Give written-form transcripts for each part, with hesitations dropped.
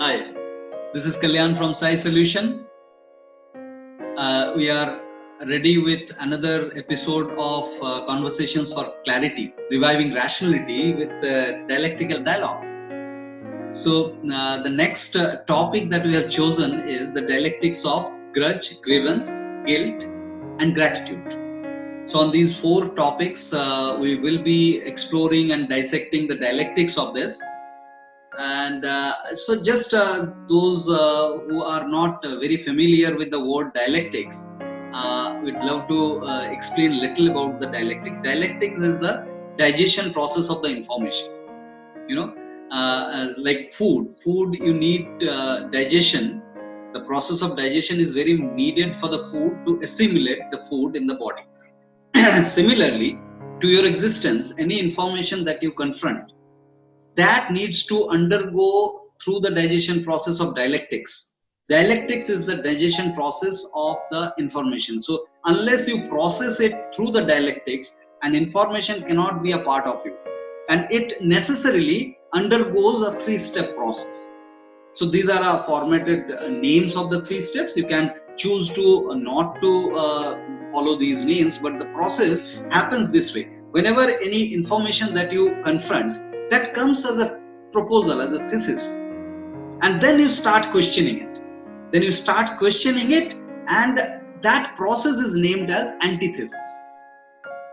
Hi, this is Kalyan from Sai Solution. We are ready with another episode of Conversations for Clarity, Reviving Rationality with Dialectical Dialogue. So, the next topic that we have chosen is the dialectics of grudge, grievance, guilt, and gratitude. So, on these four topics, we will be exploring and dissecting the dialectics of this. And so just those who are not very familiar with the word dialectics, we'd love to explain a little about the dialectic. Dialectics is the digestion process of the information. Like food you need digestion. The process of digestion is very needed for the food to assimilate the food in the body. Similarly, to your existence, any information that you confront, that needs to undergo through the digestion process of dialectics. Dialectics is the digestion process of the information. So unless you process it through the dialectics, an information cannot be a part of you. And it necessarily undergoes a three-step process. So these are our formatted names of the three steps. You can choose to not to follow these names, but the process happens this way. Whenever any information that you confront, that comes as a proposal, as a thesis, and then you start questioning it. And that process is named as antithesis.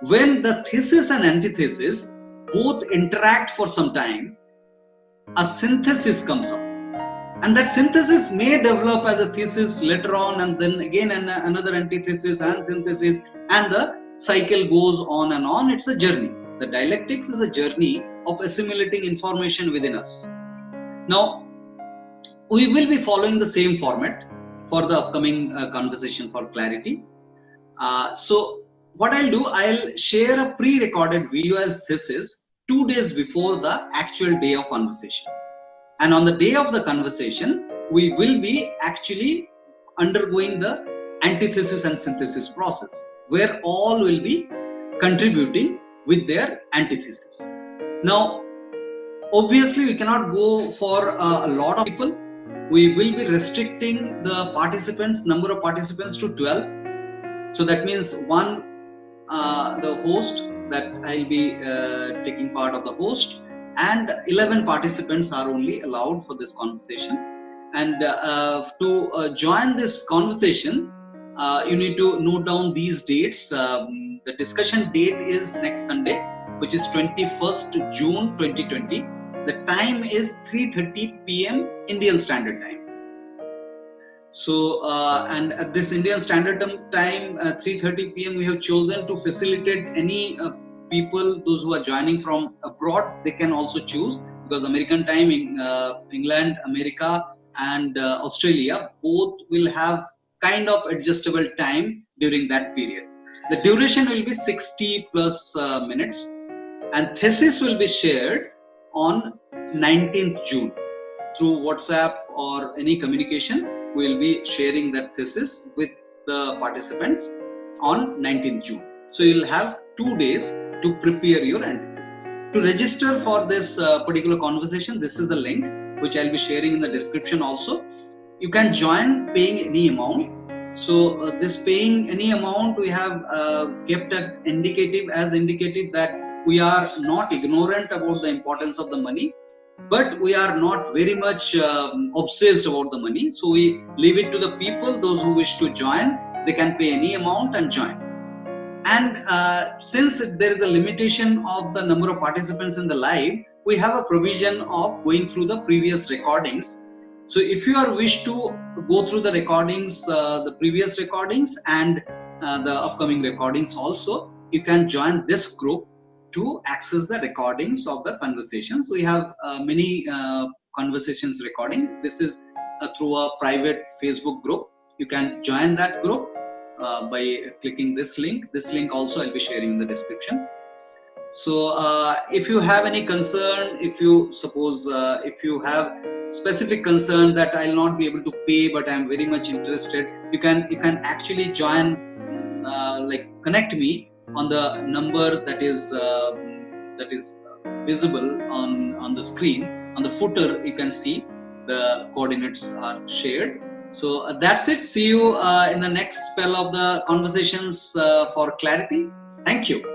When the thesis and antithesis both interact for some time, a synthesis comes up, and that synthesis may develop as a thesis later on, and then again another antithesis and synthesis, and the cycle goes on and on. It's a journey. The dialectics is a journey of assimilating information within us. Now, we will be following the same format for the upcoming conversation for clarity. So what I'll do, I'll share a pre-recorded video as thesis 2 days before the actual day of conversation. And on the day of the conversation, we will be actually undergoing the antithesis and synthesis process, where all will be contributing with their antithesis. Now, obviously, we cannot go for a lot of people. We will be restricting the number of participants to 12. So that means the host, that I'll be taking part of the host, and 11 participants are only allowed for this conversation. And to join this conversation, you need to note down these dates. The discussion date is next Sunday, which is 21st June 2020. The time is 3:30 p.m. Indian Standard Time. So, and at this Indian Standard Time, 3:30 p.m., we have chosen to facilitate any people, those who are joining from abroad, they can also choose, because American time in England, America, and Australia, both will have kind of adjustable time during that period. The duration will be 60 plus minutes, and thesis will be shared on 19th June through WhatsApp or any communication. We will be sharing that thesis with the participants on 19th June. So you will have 2 days to prepare your antithesis. To register for this particular conversation, this is the link which I'll be sharing in the description also. You can join paying any amount. So this paying any amount, we have kept as indicative that we are not ignorant about the importance of the money, but we are not very much obsessed about the money. So we leave it to the people, those who wish to join, they can pay any amount and join. And since there is a limitation of the number of participants in the live, we have a provision of going through the previous recordings. So if you wish to go through the recordings, the previous recordings and the upcoming recordings also, you can join this group to access the recordings of the conversations. We have many conversations recording. This is through a private Facebook group. You can join that group by clicking this link. This link also I'll be sharing in the description. So if you have any concern, if you have specific concern that I'll not be able to pay, but I'm very much interested, you can actually join, connect me on the number that is visible on the screen. On the footer, you can see the coordinates are shared. So that's it. See you in the next spell of the conversations for clarity. Thank you.